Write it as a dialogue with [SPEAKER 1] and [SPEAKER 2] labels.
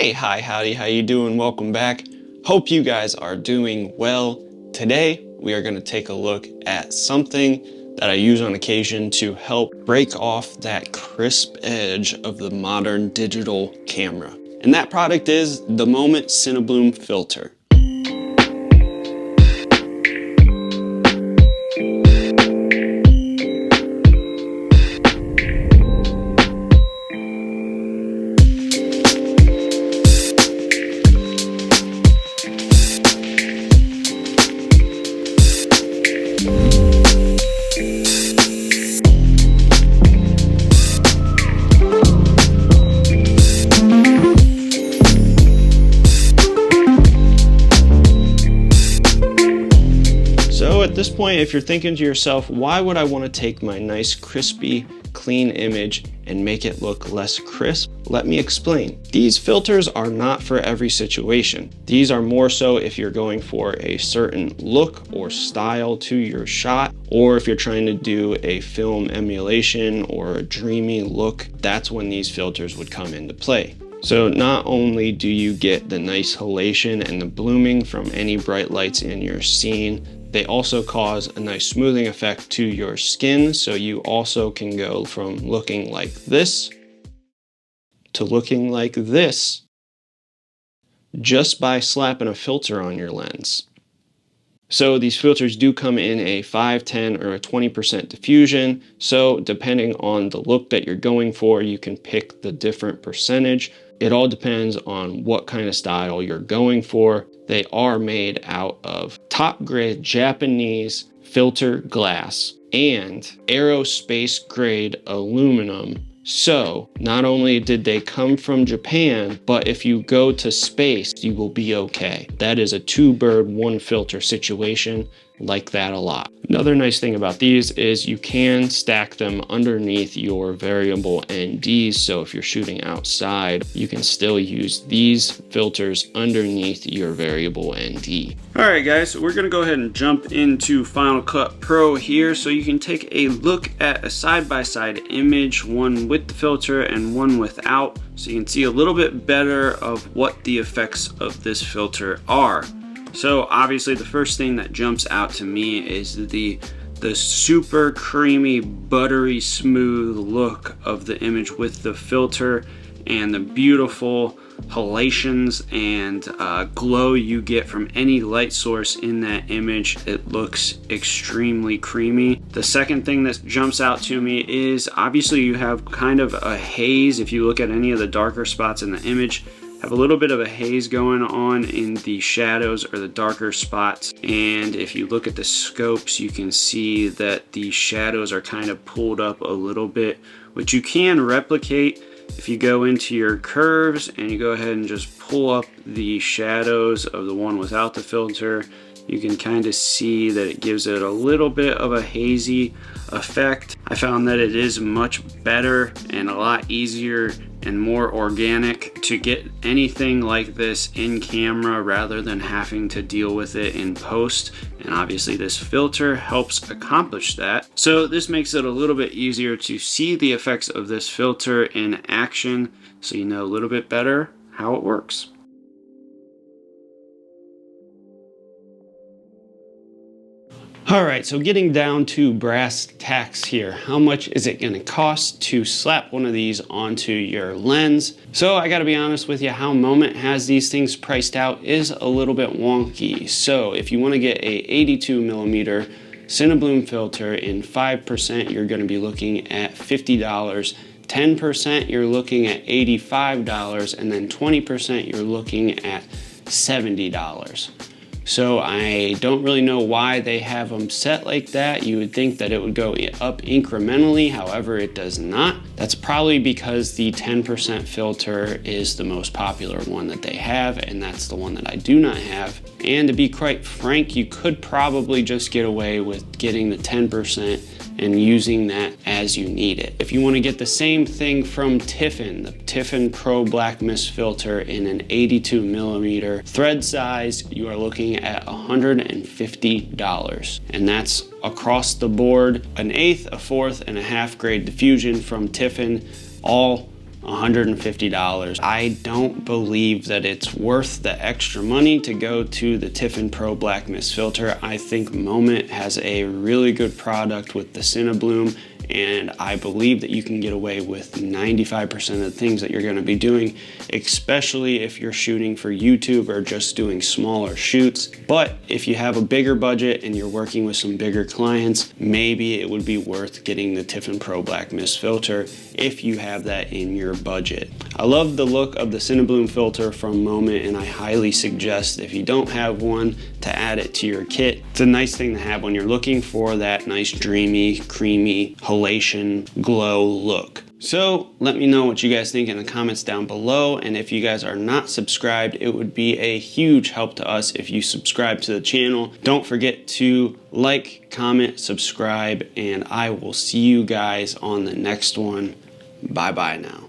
[SPEAKER 1] Hey, hi, howdy, how you doing? Welcome back. Hope you guys are doing well. Today, we are going to take a look at something that I use on occasion to help break off that crisp edge of the modern digital camera. And that product is the Moment CineBloom filter. So at this point, if you're thinking to yourself, why would I want to take my nice, crispy, clean image and make it look less crisp? Let me explain. These filters are not for every situation. These are more so if you're going for a certain look or style to your shot, or if you're trying to do a film emulation or a dreamy look, that's when these filters would come into play. So not only do you get the nice halation and the blooming from any bright lights in your scene, they also cause a nice smoothing effect to your skin, so you also can go from looking like this to looking like this just by slapping a filter on your lens. So these filters do come in a 5, 10, or a 20% diffusion, so depending on the look that you're going for, you can pick the different percentage. It all depends on what kind of style you're going for. They are made out of top grade Japanese filter glass and aerospace grade aluminum. So not only did they come from Japan, but if you go to space, you will be okay. That is a 2-bird, 1-filter situation. Like that a lot. Another nice thing about these is you can stack them underneath your variable NDs, so if you're shooting outside, you can still use these filters underneath your variable ND. Alright guys, so we're going to go ahead and jump into Final Cut Pro here so you can take a look at a side-by-side image, one with the filter and one without, so you can see a little bit better of what the effects of this filter are. So obviously the first thing that jumps out to me is the super creamy, buttery smooth look of the image with the filter and the beautiful halations and glow you get from any light source in that image. It looks extremely creamy. The second thing that jumps out to me is obviously you have kind of a haze. If you look at any of the darker spots in the image, have a little bit of a haze going on in the shadows or the darker spots, and if you look at the scopes you can see that the shadows are kind of pulled up a little bit, which you can replicate if you go into your curves and you go ahead and just pull up the shadows of the one without the filter. You can kind of see that it gives it a little bit of a hazy effect. I found that it is much better and a lot easier and more organic to get anything like this in camera rather than having to deal with it in post. And obviously this filter helps accomplish that. So this makes it a little bit easier to see the effects of this filter in action, so you know a little bit better how it works. Alright, so getting down to brass tacks here. How much is it going to cost to slap one of these onto your lens? So I gotta be honest with you, how Moment has these things priced out is a little bit wonky. So if you want to get a 82mm CineBloom filter in 5%, you're going to be looking at $50. 10% you're looking at $85, and then 20% you're looking at $70. So I don't really know why they have them set like that. You would think that it would go up incrementally, however it does not. That's probably because the 10% filter is the most popular one that they have, and that's the one that I do not have. And to be quite frank, you could probably just get away with getting the 10% and using that as you need it. If you want to get the same thing from Tiffin, the Tiffin Pro Black Mist filter in an 82mm thread size, you are looking at $150. And that's across the board, an 1/8, a 1/4, and a 1/2 grade diffusion from Tiffin, all $150. I don't believe that it's worth the extra money to go to the Tiffin Pro Black Mist filter. I think Moment has a really good product with the CineBloom, and I believe that you can get away with 95% of the things that you're going to be doing, especially if you're shooting for YouTube or just doing smaller shoots. But if you have a bigger budget and you're working with some bigger clients, maybe it would be worth getting the Tiffin Pro Black Mist filter if you have that in your budget. I love the look of the CineBloom filter from Moment, and I highly suggest, if you don't have one, to add it to your kit. It's a nice thing to have when you're looking for that nice dreamy, creamy, halation glow look. So let me know what you guys think in the comments down below, and if you guys are not subscribed, it would be a huge help to us if you subscribe to the channel. Don't forget to like, comment, subscribe, and I will see you guys on the next one. Bye bye now.